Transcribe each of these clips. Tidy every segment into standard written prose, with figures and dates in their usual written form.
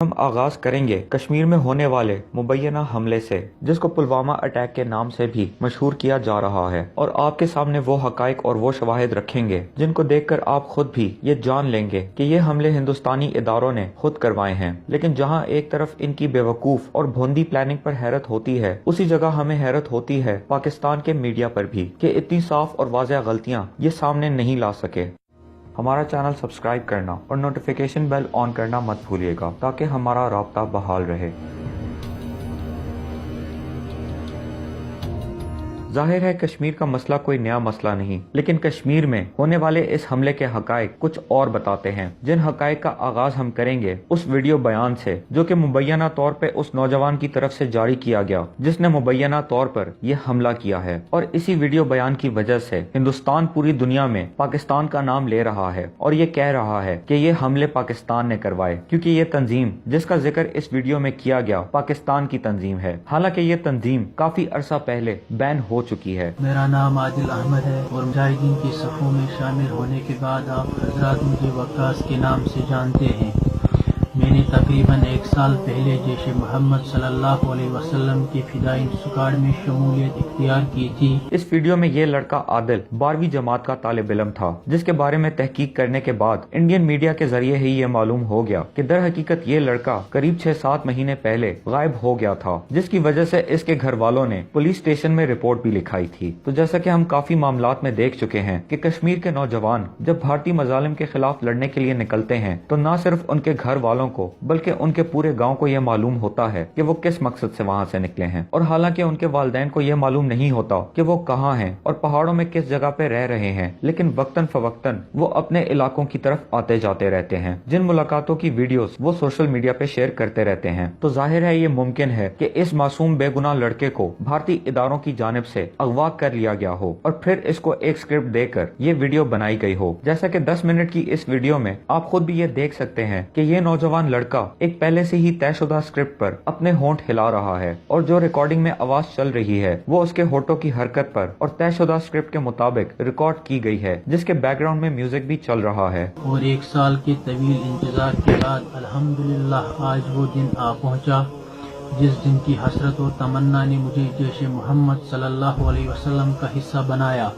ہم آغاز کریں گے کشمیر میں ہونے والے مبینہ حملے سے، جس کو پلوامہ اٹیک کے نام سے بھی مشہور کیا جا رہا ہے، اور آپ کے سامنے وہ حقائق اور وہ شواہد رکھیں گے جن کو دیکھ کر آپ خود بھی یہ جان لیں گے کہ یہ حملے ہندوستانی اداروں نے خود کروائے ہیں۔ لیکن جہاں ایک طرف ان کی بے وقوف اور بھوندی پلاننگ پر حیرت ہوتی ہے، اسی جگہ ہمیں حیرت ہوتی ہے پاکستان کے میڈیا پر بھی کہ اتنی صاف اور واضح غلطیاں یہ سامنے نہیں لا سکے۔ ہمارا چینل سبسکرائب کرنا اور نوٹیفیکیشن بیل آن کرنا مت بھولیے گا تاکہ ہمارا رابطہ بحال رہے۔ ظاہر ہے کشمیر کا مسئلہ کوئی نیا مسئلہ نہیں، لیکن کشمیر میں ہونے والے اس حملے کے حقائق کچھ اور بتاتے ہیں، جن حقائق کا آغاز ہم کریں گے اس ویڈیو بیان سے جو کہ مبینہ طور پہ اس نوجوان کی طرف سے جاری کیا گیا جس نے مبینہ طور پر یہ حملہ کیا ہے، اور اسی ویڈیو بیان کی وجہ سے ہندوستان پوری دنیا میں پاکستان کا نام لے رہا ہے اور یہ کہہ رہا ہے کہ یہ حملے پاکستان نے کروائے، کیونکہ یہ تنظیم جس کا ذکر اس ویڈیو میں کیا گیا پاکستان کی تنظیم ہے، حالانکہ یہ تنظیم کافی عرصہ پہلے بین ہو چکی ہے۔ میرا نام عادل احمد ہے اور مجاہدین کی صفوں میں شامل ہونے کے بعد آپ حضرات مجھے وقاص کے نام سے جانتے ہیں۔ میں نے تقریباً 1 سال پہلے جیش محمد صلی اللہ علیہ وسلم کے فدائی اسکواڈ میں شمولیت اختیار کی تھی۔ اس ویڈیو میں یہ لڑکا عادل 12ویں جماعت کا طالب علم تھا، جس کے بارے میں تحقیق کرنے کے بعد انڈین میڈیا کے ذریعے ہی یہ معلوم ہو گیا کہ در حقیقت یہ لڑکا قریب 6-7 مہینے پہلے غائب ہو گیا تھا، جس کی وجہ سے اس کے گھر والوں نے پولیس اسٹیشن میں رپورٹ بھی لکھائی تھی۔ تو جیسا کہ ہم کافی معاملات میں دیکھ چکے ہیں کہ کشمیر کے نوجوان جب بھارتی مظالم کے خلاف لڑنے کے لیے نکلتے ہیں تو نہ صرف ان کے گھر والوں کو بلکہ ان کے پورے گاؤں کو یہ معلوم ہوتا ہے کہ وہ کس مقصد سے وہاں سے نکلے ہیں، اور حالانکہ ان کے والدین کو یہ معلوم نہیں ہوتا کہ وہ کہاں ہیں اور پہاڑوں میں کس جگہ پہ رہ رہے ہیں، لیکن وقتاً فوقتاً وہ اپنے علاقوں کی طرف آتے جاتے رہتے ہیں، جن ملاقاتوں کی ویڈیوز وہ سوشل میڈیا پہ شیئر کرتے رہتے ہیں۔ تو ظاہر ہے یہ ممکن ہے کہ اس معصوم بے گناہ لڑکے کو بھارتی اداروں کی جانب سے اغوا کر لیا گیا ہو اور پھر اس کو ایک اسکرپٹ دے کر یہ ویڈیو بنائی گئی ہو۔ جیسا کہ 10 منٹ کی اس ویڈیو میں آپ خود بھی یہ دیکھ سکتے ہیں کہ یہ نوجوان لڑکا ایک پہلے سے ہی طے شدہ اسکرپٹ پر اپنے ہونٹ ہلا رہا ہے، اور جو ریکارڈنگ میں آواز چل رہی ہے وہ اس کے ہونٹوں کی حرکت پر اور طے شدہ اسکرپٹ کے مطابق ریکارڈ کی گئی ہے، جس کے بیک گراؤنڈ میں میوزک بھی چل رہا ہے۔ اور 1 سال کے طویل انتظار کے بعد الحمدللہ آج وہ دن آ پہنچا جس دن کی حسرت اور تمنا نے مجھے جیش محمد صلی اللہ علیہ وسلم کا حصہ بنایا۔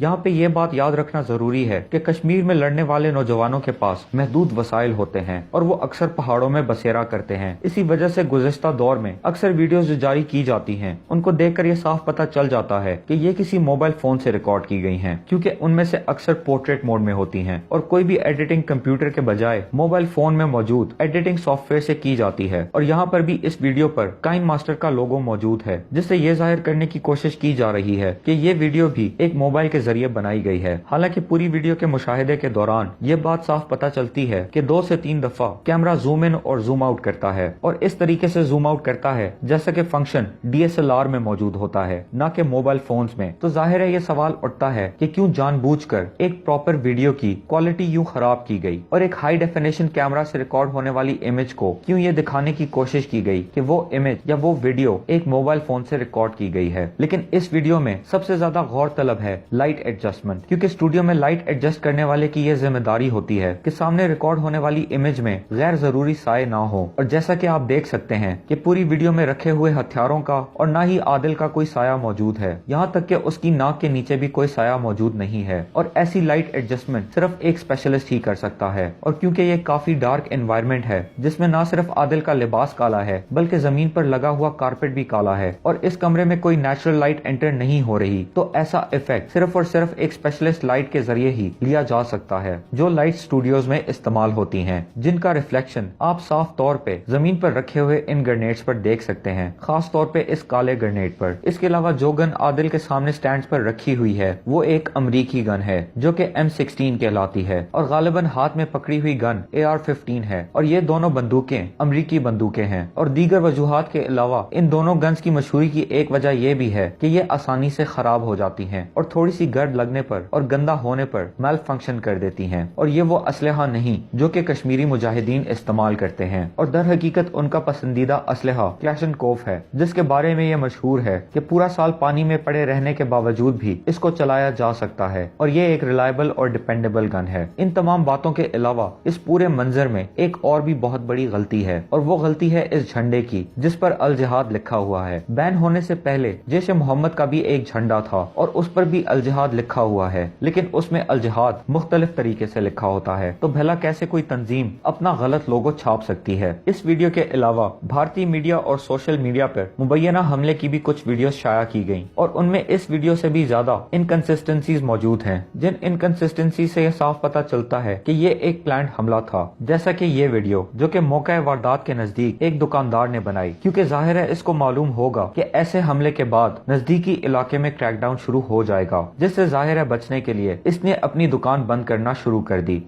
یہاں پہ یہ بات یاد رکھنا ضروری ہے کہ کشمیر میں لڑنے والے نوجوانوں کے پاس محدود وسائل ہوتے ہیں اور وہ اکثر پہاڑوں میں بسیرا کرتے ہیں۔ اسی وجہ سے گزشتہ دور میں اکثر ویڈیوز جو جاری کی جاتی ہیں ان کو دیکھ کر یہ صاف پتہ چل جاتا ہے کہ یہ کسی موبائل فون سے ریکارڈ کی گئی ہیں، کیونکہ ان میں سے اکثر پورٹریٹ موڈ میں ہوتی ہیں اور کوئی بھی ایڈیٹنگ کمپیوٹر کے بجائے موبائل فون میں موجود ایڈیٹنگ سافٹ ویئر سے کی جاتی ہے، اور یہاں پر بھی اس ویڈیو پر کائن ماسٹر کا لوگو موجود ہے، جس سے یہ ظاہر کرنے کی کوشش کی جا رہی ہے کہ یہ ویڈیو بھی ایک موبائل کے ذریعے بنائی گئی ہے۔ حالانکہ پوری ویڈیو کے مشاہدے کے دوران یہ بات صاف پتہ چلتی ہے کہ 2 سے 3 دفعہ کیمرہ زوم ان اور زوم آؤٹ کرتا ہے، اور اس طریقے سے زوم آؤٹ کرتا ہے جیسا کہ فنکشن DSLR میں موجود ہوتا ہے، نہ کہ موبائل فونز میں۔ تو ظاہر ہے یہ سوال اٹھتا ہے کہ کیوں جان بوجھ کر ایک پراپر ویڈیو کی کوالٹی یوں خراب کی گئی، اور ایک ہائی ڈیفینیشن کیمرہ سے ریکارڈ ہونے والی امیج کو کیوں یہ دکھانے کی کوشش کی گئی کہ وہ امیج یا وہ ویڈیو ایک موبائل فون سے ریکارڈ کی گئی ہے۔ لیکن اس ویڈیو میں سب سے زیادہ غور طلب ہے لائٹ ایڈجسٹمنٹ، کیونکہ اسٹوڈیو میں لائٹ ایڈجسٹ کرنے والے کی یہ ذمہ داری ہوتی ہے کہ سامنے ریکارڈ ہونے والی امیج میں غیر ضروری سائے نہ ہو، اور جیسا کہ آپ دیکھ سکتے ہیں کہ پوری ویڈیو میں رکھے ہوئے ہتھیاروں کا اور نہ ہی عادل کا کوئی سایہ موجود ہے، یہاں تک کہ اس کی ناک کے نیچے بھی کوئی سایہ موجود نہیں ہے، اور ایسی لائٹ ایڈجسٹمنٹ صرف ایک اسپیشلسٹ ہی کر سکتا ہے۔ اور کیونکہ یہ کافی ڈارک انوائرمنٹ ہے جس میں نہ صرف عادل کا لباس کالا ہے بلکہ زمین پر لگا ہوا کارپیٹ بھی کالا ہے، اور اس کمرے میں کوئی نیچرل لائٹ انٹر نہیں ہو رہی، تو ایسا ایفیکٹ صرف اور صرف ایک اسپیشلسٹ لائٹ کے ذریعے ہی لیا جا سکتا ہے، جو لائٹ اسٹوڈیوز میں استعمال ہوتی ہیں، جن کا ریفلیکشن آپ صاف طور پہ زمین پر رکھے ہوئے ان گرنیڈز پر دیکھ سکتے ہیں، خاص طور پہ اس کالے گرنیڈ پر۔ اس کے علاوہ جو گن عادل کے سامنے سٹینڈز پر رکھی ہوئی ہے وہ ایک امریکی گن ہے جو کہ M16 کہلاتی ہے، اور غالباً ہاتھ میں پکڑی ہوئی گن AR-15 ہے، اور یہ دونوں بندوقیں امریکی بندوقیں ہیں۔ اور دیگر وجوہات کے علاوہ ان دونوں گنز کی مشہوری کی ایک وجہ یہ بھی ہے کہ یہ آسانی سے خراب ہو جاتی ہیں، اور تھوڑی سی गर्द लगने पर और गंदा होने पर मेल फंक्शन कर देती हैं। और ये वो असलहा नहीं जो कि कश्मीरी मुजाहिदीन इस्तेमाल करते हैं, और दर हकीकत उनका पसंदीदा असलहा क्लैशनकोफ है, जिसके बारे में ये मशहूर है कि पूरा साल पानी में पड़े रहने के बावजूद भी इसको चलाया जा सकता है और ये एक रिलायबल और डिपेंडेबल गन है। इन तमाम बातों के अलावा इस पूरे मंजर में एक और भी बहुत बड़ी गलती है, और वो गलती है इस झंडे की जिस पर अल जिहाद लिखा हुआ है। बैन होने से पहले जैश ए मोहम्मद का भी एक झंडा था और उस पर भी अल जिहाद लिखा हुआ है, लेकिन उसमें अल जिहाद मुख्तलिफ तरीके से लिखा होता है। तो भला कैसे कोई तंजीम अपना गलत लोगो छाप सकती है। इस वीडियो के अलावा भारतीय मीडिया और सोशल मीडिया पर मुबैना हमले की भी कुछ वीडियो शाया की गयी, और उनमें इस वीडियो से भी ज्यादा इनकंसिस्टेंसीज मौजूद हैं, जिन इनकंसिस्टेंसी से यह साफ पता चलता है कि ये एक प्लान्ड हमला था, जैसा कि ये वीडियो जो कि मौका वारदात के नजदीक एक दुकानदार ने बनाई, क्योंकि जाहिर है इसको मालूम होगा कि ऐसे हमले के बाद नजदीकी इलाके में क्रैकडाउन शुरू हो जाएगा, जिससे जाहिर है बचने के लिए इसने अपनी दुकान बंद करना शुरू कर दी।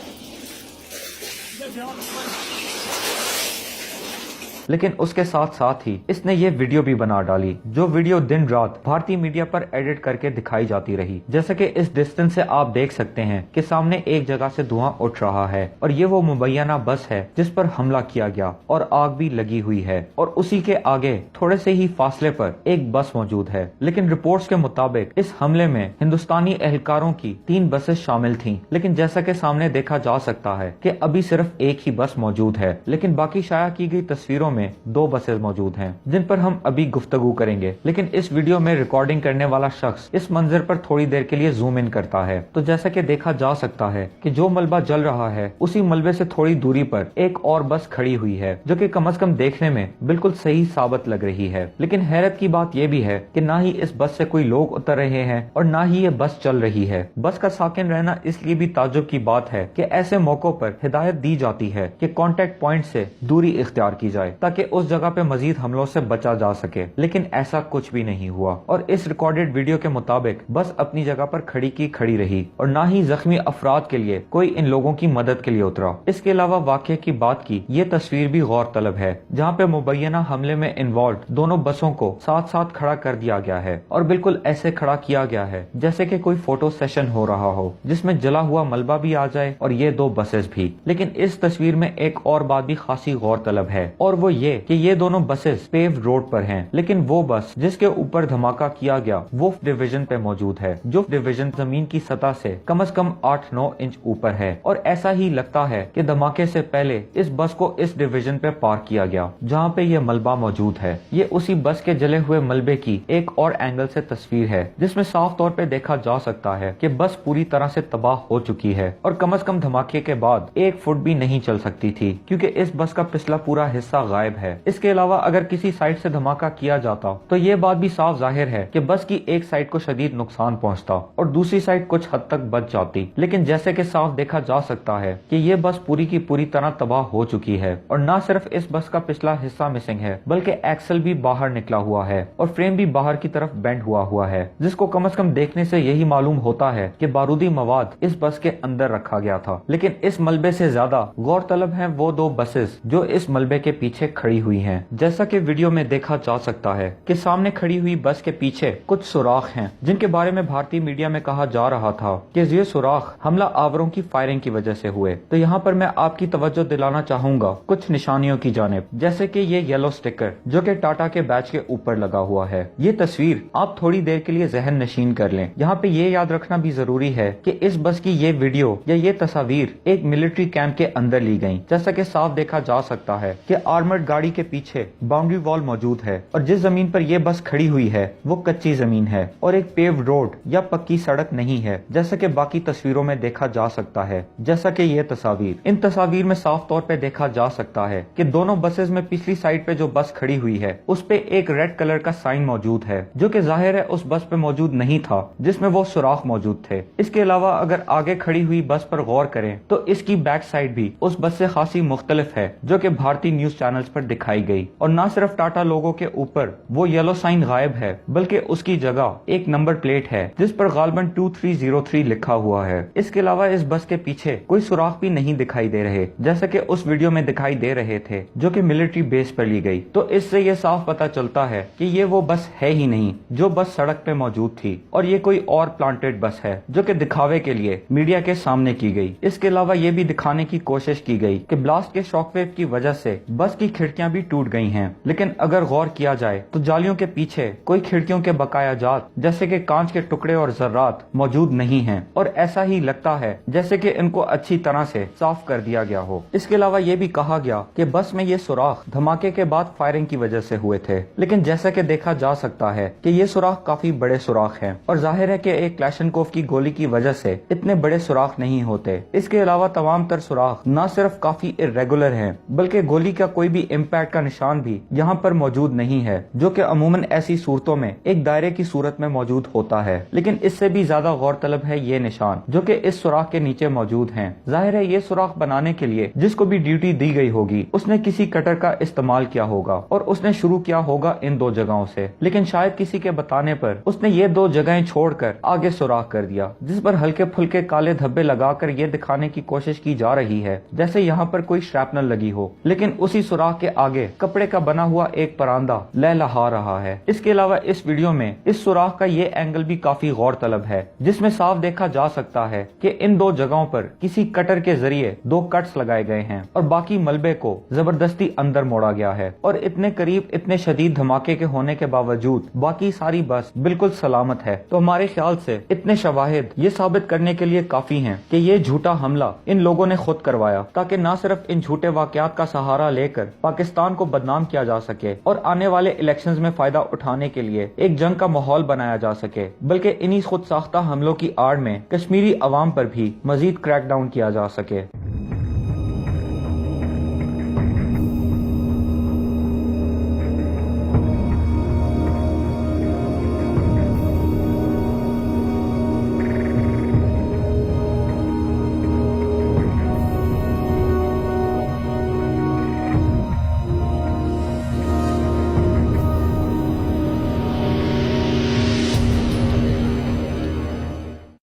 लेकिन उसके साथ साथ ही इसने ये वीडियो भी बना डाली, जो वीडियो दिन रात भारतीय मीडिया पर एडिट करके दिखाई जाती रही। जैसे कि इस डिस्टेंस से आप देख सकते हैं कि सामने एक जगह से धुआं उठ रहा है, और ये वो मुबैना बस है जिस पर हमला किया गया, और आग भी लगी हुई है, और उसी के आगे थोड़े से ही फासले पर एक बस मौजूद है। लेकिन रिपोर्ट्स के मुताबिक इस हमले में हिंदुस्तानी एहलकारों की 3 बसें शामिल थीं, लेकिन जैसा कि सामने देखा जा सकता है कि अभी सिर्फ एक ही बस मौजूद है, लेकिन बाकी शाया की गई तस्वीरों में 2 बसेस मौजूद हैं, जिन पर हम अभी गुफ्तगू करेंगे। लेकिन इस वीडियो में रिकॉर्डिंग करने वाला शख्स इस मंजर पर थोड़ी देर के लिए जूम इन करता है, तो जैसा कि देखा जा सकता है कि जो मलबा जल रहा है उसी मलबे से थोड़ी दूरी पर एक और बस खड़ी हुई है, जो कि कम से कम देखने में बिल्कुल सही साबित लग रही है। लेकिन हैरत की बात यह भी है कि ना ही इस बस से कोई लोग उतर रहे हैं और ना ही ये बस चल रही है। बस का साकिन रहना इसलिए भी ताज्जुब की बात है कि ऐसे मौकों पर हिदायत दी जाती है कि कॉन्टेक्ट पॉइंट से दूरी इख्तियार की जाए, ताकि उस जगह पे मजीद हमलों से बचा जा सके। लेकिन ऐसा कुछ भी नहीं हुआ, और इस रिकॉर्डेड वीडियो के मुताबिक बस अपनी जगह पर खड़ी की खड़ी रही, और ना ही जख्मी अफराद के लिए कोई इन लोगों की मदद के लिए उतरा। इसके अलावा वाकये की बात की ये तस्वीर भी गौर तलब है, जहाँ पे मुबैना हमले में इन्वॉल्व दोनों बसों को साथ साथ खड़ा कर दिया गया है, और बिल्कुल ऐसे खड़ा किया गया है जैसे कि कोई फोटो सेशन हो रहा हो, जिसमें जला हुआ मलबा भी आ जाए और ये 2 बसेस भी। लेकिन इस तस्वीर में एक और बात भी खासी गौर तलब है, और वो ये कि ये दोनों बसेस पेव्ड रोड पर हैं, लेकिन वो बस जिसके ऊपर धमाका किया गया वो डिवीजन पे मौजूद है, जो डिवीजन जमीन की सतह से कम 8-9 इंच ऊपर है। और ऐसा ही लगता है कि धमाके से पहले इस बस को इस डिवीजन पे पार्क किया गया जहाँ पे ये मलबा मौजूद है। ये उसी बस के जले हुए मलबे की एक और एंगल से तस्वीर है, जिसमें साफ तौर पे देखा जा सकता है कि बस पूरी तरह से तबाह हो चुकी है, और कम से कम धमाके के बाद 1 फुट भी नहीं चल सकती थी, क्योंकि इस बस का पिछला पूरा हिस्सा गायब है। इसके अलावा अगर किसी साइड से धमाका किया जाता तो ये बात भी साफ जाहिर है कि बस की एक साइड को शदीद नुकसान पहुंचता और दूसरी साइड कुछ हद तक बच जाती। लेकिन जैसे कि साफ देखा जा सकता है कि ये बस पूरी की पूरी तरह तबाह हो चुकी है, और न सिर्फ इस बस का पिछला हिस्सा मिसिंग है, बल्कि एक्सल भी बाहर निकला हुआ है और फ्रेम भी बाहर की तरफ बेंड हुआ है, जिसको कम से कम देखने से यही मालूम होता है कि बारूदी मवाद इस बस के अंदर रखा गया था। लेकिन इस मलबे से ज्यादा गौरतलब है वो 2 बसेस जो इस मलबे के पीछे खड़ी हुई हैं। जैसा कि वीडियो में देखा जा सकता है कि सामने खड़ी हुई बस के पीछे कुछ सुराख हैं, जिनके बारे में भारतीय मीडिया में कहा जा रहा था कि ये सुराख हमला आवरों की फायरिंग की वजह से हुए। तो यहाँ पर मैं आपकी तवज्जो दिलाना चाहूंगा कुछ निशानियों की जानिब, जैसे कि ये येलो स्टिकर जो कि टाटा के बैच के ऊपर लगा हुआ है। ये तस्वीर आप थोड़ी देर के लिए जहन नशीन कर लें। यहाँ पे ये याद रखना भी जरूरी है कि इस बस की ये वीडियो या ये तस्वीर एक मिलिट्री कैंप के अंदर ली गयी, जैसा कि साफ देखा जा सकता है कि आर्मर्ड गाड़ी के पीछे बाउंड्री वॉल मौजूद है, और जिस जमीन पर यह बस खड़ी हुई है वो कच्ची जमीन है और एक पेव्ड रोड या पक्की सड़क नहीं है, जैसा कि बाकी तस्वीरों में देखा जा सकता है। जैसा कि ये तस्वीर, इन तस्वीर में साफ तौर पे देखा जा सकता है कि दोनों बसेस में पिछली साइड पे जो बस खड़ी हुई है उस पे एक रेड कलर का साइन मौजूद है, जो कि जाहिर है उस बस पे मौजूद नहीं था जिसमें वो सुराख मौजूद थे। इसके अलावा अगर आगे खड़ी हुई बस पर गौर करें तो इसकी बैक साइड भी उस बस से खासी मुख्तलिफ है, जो कि भारतीय न्यूज चैनल्स पर दिखाई गई और न सिर्फ टाटा लोगो के ऊपर वो येलो साइन गायब है बल्कि उसकी जगह एक नंबर प्लेट है जिस पर गालबन 2303 लिखा हुआ है। इसके अलावा इस बस के पीछे कोई सुराख भी नहीं दिखाई दे रहे जैसे कि उस वीडियो में दिखाई दे रहे थे जो कि मिलिट्री बेस पर ली गई। तो इससे ये साफ पता चलता है कि ये वो बस है ही नहीं जो बस सड़क पे मौजूद थी और ये कोई और प्लांटेड बस है जो कि दिखावे के लिए मीडिया के सामने की गई। इसके अलावा ये भी दिखाने की कोशिश की गई कि ब्लास्ट के शॉकवेव की वजह से बस की खिड़कियां भी टूट गई हैं, लेकिन अगर गौर किया जाए तो जालियों के पीछे कोई खिड़कियों के बकाया जात जैसे कि कांच के टुकड़े और जर्रात मौजूद नहीं हैं और ऐसा ही लगता है जैसे कि इनको अच्छी तरह से साफ कर दिया गया हो। इसके अलावा ये भी कहा गया कि बस में ये सुराख धमाके के बाद फायरिंग की वजह से हुए थे, लेकिन जैसा कि देखा जा सकता है कि ये सुराख काफी बड़े सुराख हैं और जाहिर है कि एक क्लैशनकोव की गोली की वजह से इतने बड़े सुराख नहीं होते। इसके अलावा तमाम तर सुराख न सिर्फ काफी इर्रेगुलर हैं बल्कि गोली का कोई भी इम्पैक्ट का निशान भी यहाँ पर मौजूद नहीं है जो कि अमूमन ऐसी सूरतों में एक दायरे की सूरत में मौजूद होता है। लेकिन इससे भी ज्यादा गौरतलब है ये निशान जो कि इस सुराख के नीचे मौजूद हैं। जाहिर है ये सुराख बनाने के लिए जिसको भी ड्यूटी दी गई होगी उसने किसी कटर का इस्तेमाल किया होगा और उसने शुरू किया होगा इन दो जगहों से, लेकिन शायद किसी के बताने पर उसने ये दो जगहें छोड़कर आगे सुराख कर दिया जिस पर हल्के फुल्के काले धब्बे लगाकर ये दिखाने की कोशिश की जा रही है जैसे यहाँ पर कोई श्रैपनल लगी हो, लेकिन उसी सुराख के आगे कपड़े का बना हुआ एक परांदा लहलहा रहा है। इसके अलावा इस वीडियो में इस सुराख का ये एंगल भी काफी गौरतलब है जिसमें साफ देखा जा सकता है कि इन दो जगहों पर किसी कटर के जरिए दो कट्स लगाए गए हैं और बाकी मलबे को जबरदस्ती अंदर मोड़ा गया है और इतने करीब इतने शदीद धमाके के होने के बावजूद बाकी सारी बस बिल्कुल सलामत है। तो हमारे ख्याल से इतने शवाहिद ये साबित करने के लिए काफी हैं कि ये झूठा हमला इन लोगों ने खुद करवाया ताकि न सिर्फ इन झूठे वाकयात का सहारा लेकर पाकिस्तान को बदनाम किया जा सके और आने वाले इलेक्शंस में फायदा उठाने के लिए एक जंग का माहौल बनाया जा सके, बल्कि इन्हीं खुद साख्ता हमलों की आड़ में कश्मीरी अवाम पर भी मजीद क्रैकडाउन किया जा सके।